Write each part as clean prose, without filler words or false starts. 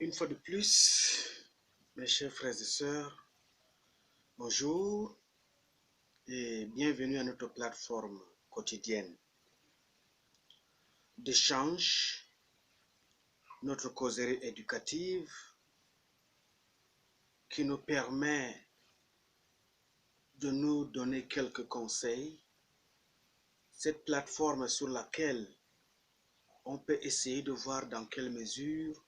Une fois de plus, mes chers frères et sœurs, bonjour et bienvenue à notre plateforme quotidienne d'échange, notre causerie éducative qui nous permet de nous donner quelques conseils. Cette plateforme sur laquelle on peut essayer de voir dans quelle mesure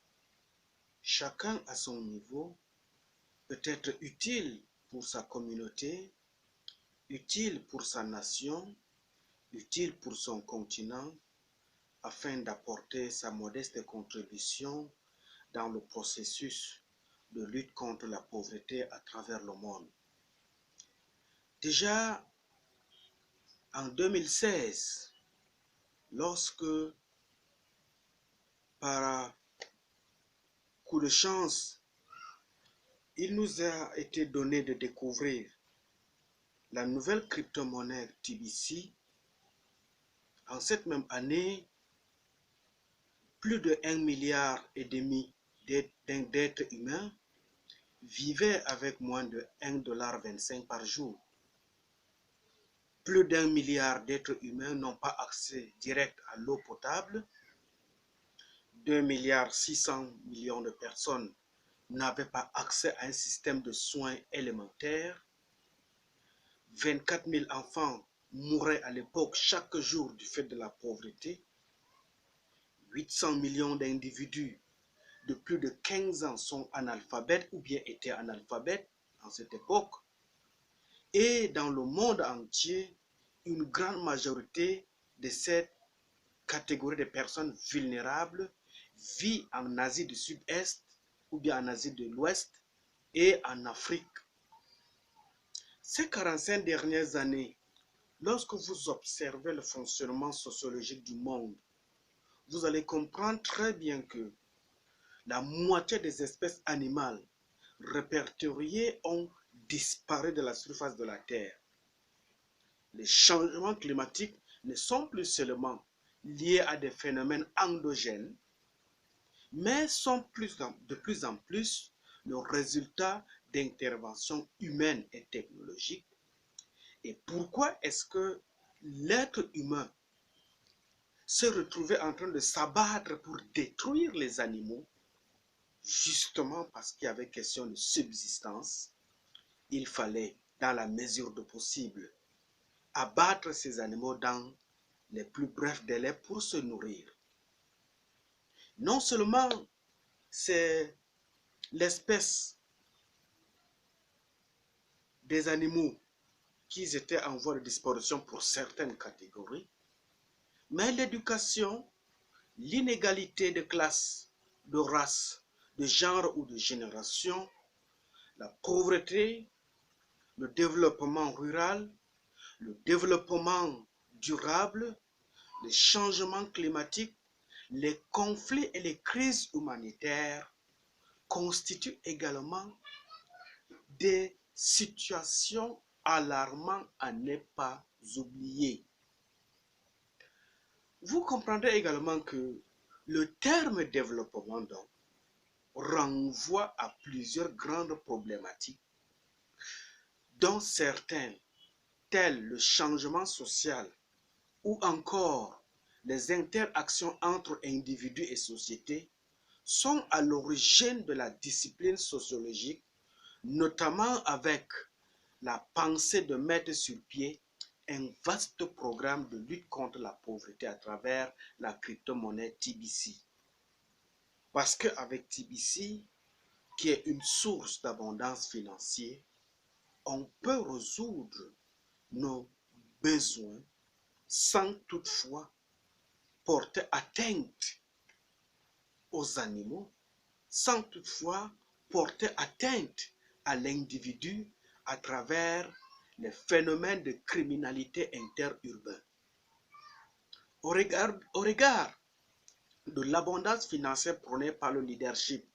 chacun à son niveau peut être utile pour sa communauté, utile pour sa nation, utile pour son continent, afin d'apporter sa modeste contribution dans le processus de lutte contre la pauvreté à travers le monde. Déjà en 2016, lorsque par coup de chance, il nous a été donné de découvrir la nouvelle crypto-monnaie TBC, en cette même année, plus de 1,5 milliard d'êtres humains vivaient avec moins de 1,25 $ par jour. Plus d'1 milliard d'êtres humains n'ont pas accès direct à l'eau potable. 2,6 milliards de personnes n'avaient pas accès à un système de soins élémentaires. 24 000 enfants mouraient à l'époque chaque jour du fait de la pauvreté. 800 millions d'individus de plus de 15 ans sont analphabètes ou bien étaient analphabètes en cette époque. Et dans le monde entier, une grande majorité de cette catégorie de personnes vulnérables vit en Asie du Sud-Est ou bien en Asie de l'Ouest et en Afrique. Ces 45 dernières années, lorsque vous observez le fonctionnement sociologique du monde, vous allez comprendre très bien que la moitié des espèces animales répertoriées ont disparu de la surface de la Terre. Les changements climatiques ne sont plus seulement liés à des phénomènes endogènes, mais sont de plus en plus le résultat d'interventions humaines et technologiques. Et pourquoi est-ce que l'être humain se retrouvait en train de s'abattre pour détruire les animaux? Justement parce qu'il y avait question de subsistance, il fallait, dans la mesure du possible, abattre ces animaux dans les plus brefs délais pour se nourrir. Non seulement c'est l'espèce des animaux qui étaient en voie de disparition pour certaines catégories, mais l'éducation, l'inégalité de classe, de race, de genre ou de génération, la pauvreté, le développement rural, le développement durable, les changements climatiques, les conflits et les crises humanitaires constituent également des situations alarmantes à ne pas oublier. Vous comprendrez également que le terme développement donc renvoie à plusieurs grandes problématiques, dont certaines, telles le changement social ou encore les interactions entre individus et sociétés, sont à l'origine de la discipline sociologique, notamment avec la pensée de mettre sur pied un vaste programme de lutte contre la pauvreté à travers la crypto-monnaie TBC. Parce qu'avec TBC, qui est une source d'abondance financière, on peut résoudre nos besoins sans toutefois porter atteinte aux animaux, sans toutefois porter atteinte à l'individu à travers les phénomènes de criminalité interurbaine. Au regard de l'abondance financière prônée par le leadership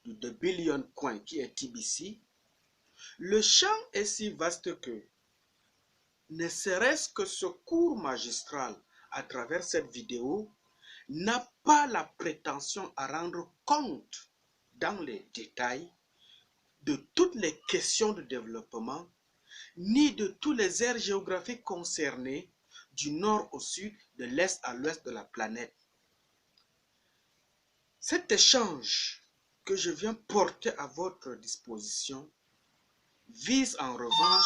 du The Billion Coin qui est TBC, le champ est si vaste que, ne serait-ce que ce cours magistral à travers cette vidéo n'a pas la prétention à rendre compte dans les détails de toutes les questions de développement, ni de tous les aires géographiques concernées du nord au sud, de l'est à l'ouest de la planète. Cet échange que je viens porter à votre disposition vise en revanche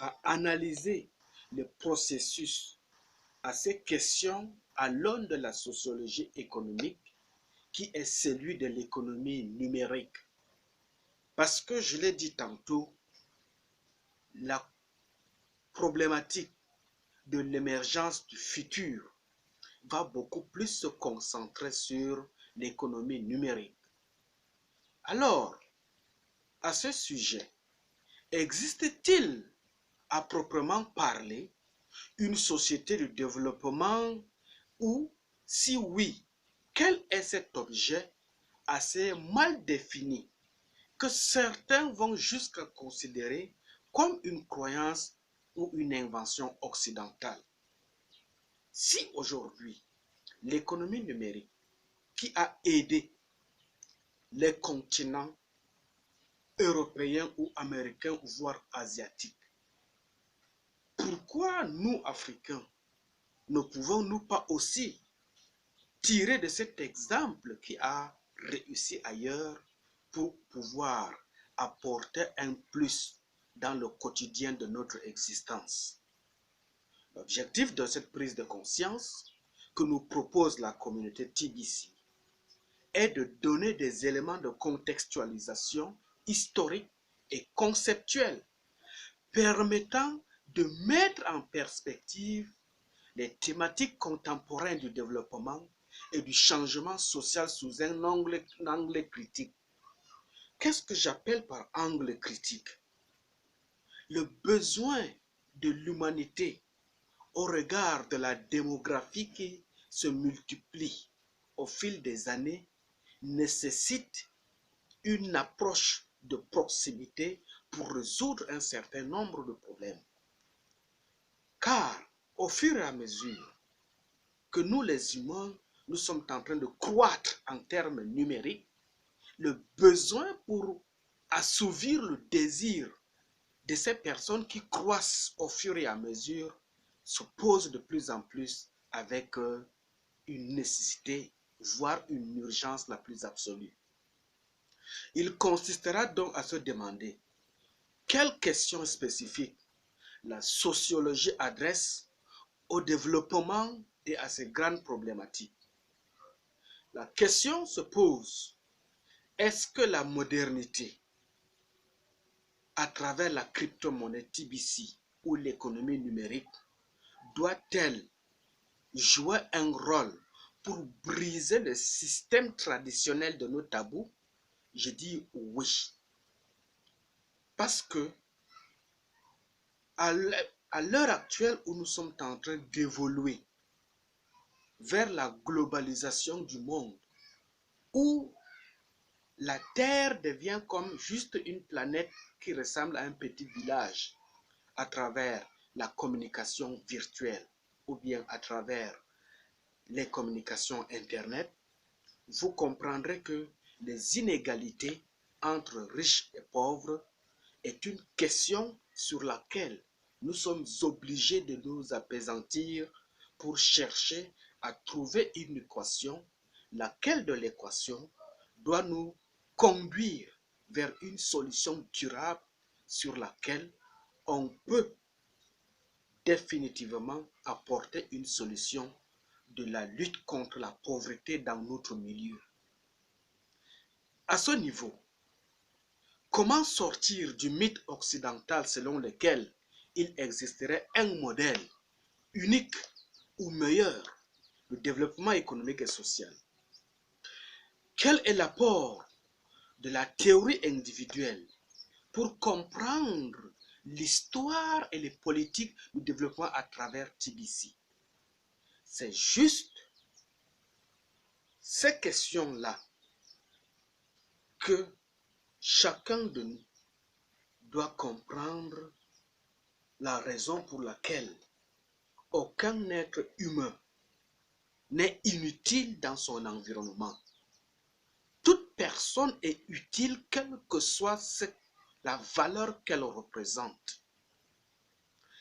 à analyser le processus à ces questions à l'aune de la sociologie économique qui est celui de l'économie numérique. Parce que je l'ai dit tantôt, la problématique de l'émergence du futur va beaucoup plus se concentrer sur l'économie numérique. Alors, à ce sujet, existe-t-il, à proprement parler, une société de développement ou, si oui, quel est cet objet assez mal défini que certains vont jusqu'à considérer comme une croyance ou une invention occidentale? Si aujourd'hui, l'économie numérique qui a aidé les continents européens ou américains, voire asiatiques, pourquoi nous, Africains, ne pouvons-nous pas aussi tirer de cet exemple qui a réussi ailleurs pour pouvoir apporter un plus dans le quotidien de notre existence? L'objectif de cette prise de conscience que nous propose la communauté TBC est de donner des éléments de contextualisation historique et conceptuelle permettant de mettre en perspective les thématiques contemporaines du développement et du changement social sous un angle critique. Qu'est-ce que j'appelle par angle critique? Le besoin de l'humanité au regard de la démographie qui se multiplie au fil des années nécessite une approche de proximité pour résoudre un certain nombre de problèmes. Car au fur et à mesure que nous les humains, nous sommes en train de croître en termes numériques, le besoin pour assouvir le désir de ces personnes qui croissent au fur et à mesure se pose de plus en plus avec une nécessité, voire une urgence la plus absolue. Il consistera donc à se demander quelles questions spécifiques la sociologie adresse au développement et à ces grandes problématiques. La question se pose, est-ce que la modernité, à travers la crypto-monnaie TBC ou l'économie numérique, doit-elle jouer un rôle pour briser le système traditionnel de nos tabous? Je dis oui. Parce que à l'heure actuelle où nous sommes en train d'évoluer vers la globalisation du monde, où la Terre devient comme juste une planète qui ressemble à un petit village à travers la communication virtuelle ou bien à travers les communications Internet, vous comprendrez que les inégalités entre riches et pauvres est une question sur laquelle nous sommes obligés de nous appesantir pour chercher à trouver une équation, laquelle de l'équation doit nous conduire vers une solution durable sur laquelle on peut définitivement apporter une solution de la lutte contre la pauvreté dans notre milieu. À ce niveau, comment sortir du mythe occidental selon lequel il existerait un modèle unique ou meilleur de développement économique et social? Quel est l'apport de la théorie individuelle pour comprendre l'histoire et les politiques du développement à travers TBC? C'est juste ces questions-là que chacun de nous doit comprendre la raison pour laquelle aucun être humain n'est inutile dans son environnement. Toute personne est utile, quelle que soit la valeur qu'elle représente.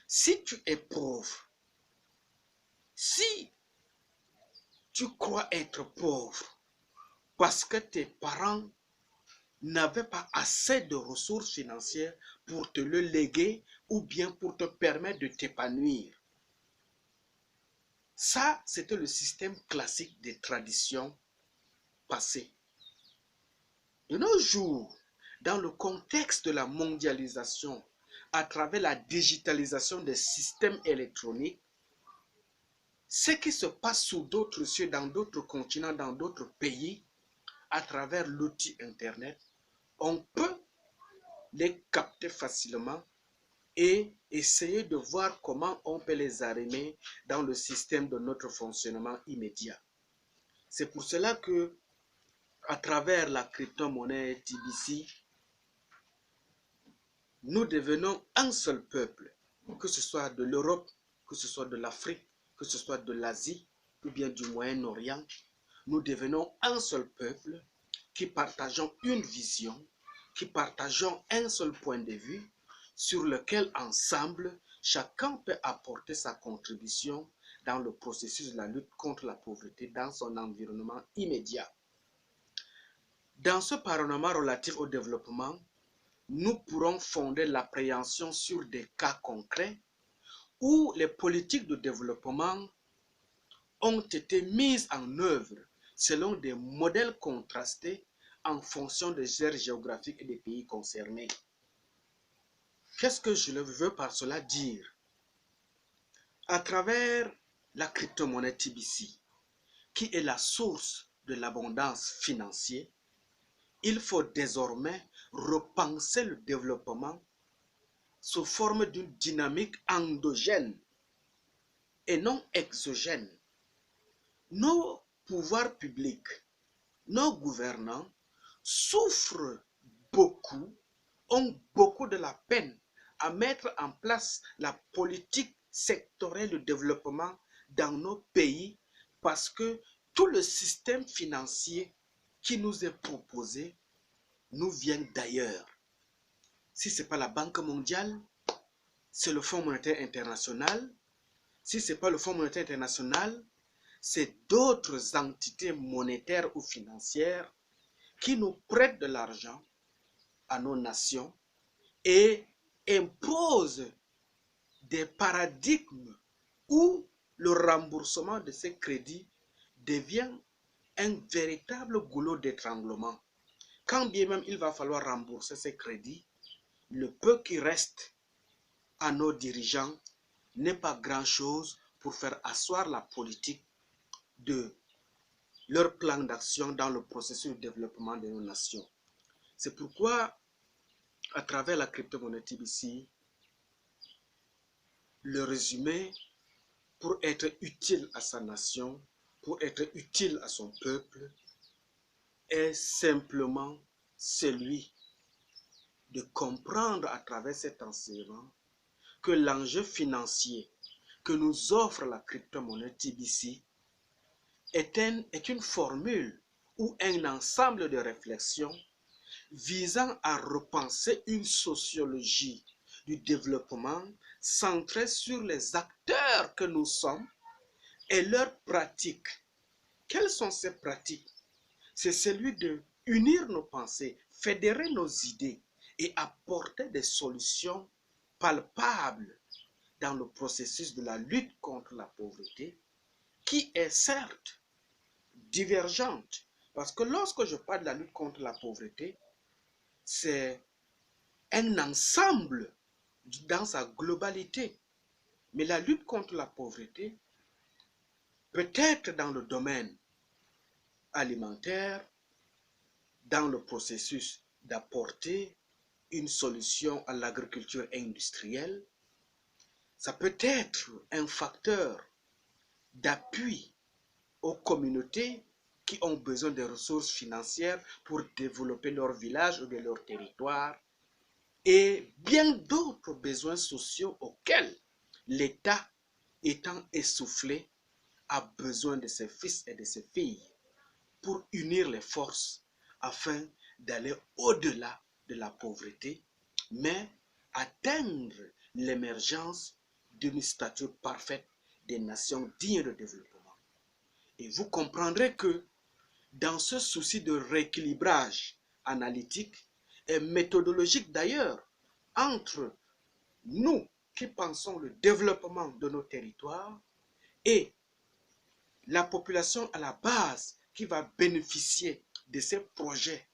Si tu es pauvre, si tu crois être pauvre parce que tes parents n'avaient pas assez de ressources financières pour te le léguer ou bien pour te permettre de t'épanouir. Ça, c'était le système classique des traditions passées. De nos jours, dans le contexte de la mondialisation, à travers la digitalisation des systèmes électroniques, ce qui se passe sous d'autres cieux, dans d'autres continents, dans d'autres pays, à travers l'outil Internet, on peut les capter facilement et essayer de voir comment on peut les arrimer dans le système de notre fonctionnement immédiat. C'est pour cela que, à travers la crypto-monnaie TBC, nous devenons un seul peuple, que ce soit de l'Europe, que ce soit de l'Afrique, que ce soit de l'Asie ou bien du Moyen-Orient. Nous devenons un seul peuple qui partageons une vision, qui partageons un seul point de vue sur lequel ensemble, chacun peut apporter sa contribution dans le processus de la lutte contre la pauvreté dans son environnement immédiat. Dans ce panorama relatif au développement, nous pourrons fonder l'appréhension sur des cas concrets où les politiques de développement ont été mises en œuvre selon des modèles contrastés en fonction des aires géographiques et des pays concernés. Qu'est-ce que je veux par cela dire? À travers la crypto-monnaie TBC, qui est la source de l'abondance financière, il faut désormais repenser le développement sous forme d'une dynamique endogène et non exogène. Nos pouvoirs publics, nos gouvernants souffrent beaucoup, ont beaucoup de la peine à mettre en place la politique sectorielle de développement dans nos pays parce que tout le système financier qui nous est proposé nous vient d'ailleurs. Si ce n'est pas la Banque mondiale, c'est le Fonds monétaire international. Si ce n'est pas le Fonds monétaire international, c'est d'autres entités monétaires ou financières qui nous prêtent de l'argent à nos nations et imposent des paradigmes où le remboursement de ces crédits devient un véritable goulot d'étranglement. Quand bien même il va falloir rembourser ces crédits, le peu qui reste à nos dirigeants n'est pas grand-chose pour faire asseoir la politique de leur plan d'action dans le processus de développement de nos nations. C'est pourquoi, à travers la crypto-monnaie TBC, le résumé, pour être utile à sa nation, pour être utile à son peuple, est simplement celui de comprendre à travers cet enseignement que l'enjeu financier que nous offre la crypto-monnaie TBC est une formule ou un ensemble de réflexions visant à repenser une sociologie du développement centrée sur les acteurs que nous sommes et leurs pratiques. Quelles sont ces pratiques? C'est celui de unir nos pensées, fédérer nos idées et apporter des solutions palpables dans le processus de la lutte contre la pauvreté, qui est certes divergente. Parce que lorsque je parle de la lutte contre la pauvreté, c'est un ensemble dans sa globalité. Mais la lutte contre la pauvreté peut être dans le domaine alimentaire, dans le processus d'apporter une solution à l'agriculture industrielle. Ça peut être un facteur d'appui aux communautés qui ont besoin de ressources financières pour développer leur village ou de leur territoire et bien d'autres besoins sociaux auxquels l'État, étant essoufflé, a besoin de ses fils et de ses filles pour unir les forces afin d'aller au-delà de la pauvreté, mais atteindre l'émergence d'une stature parfaite des nations dignes de développement. Et vous comprendrez que dans ce souci de rééquilibrage analytique et méthodologique d'ailleurs, entre nous qui pensons le développement de nos territoires et la population à la base qui va bénéficier de ces projets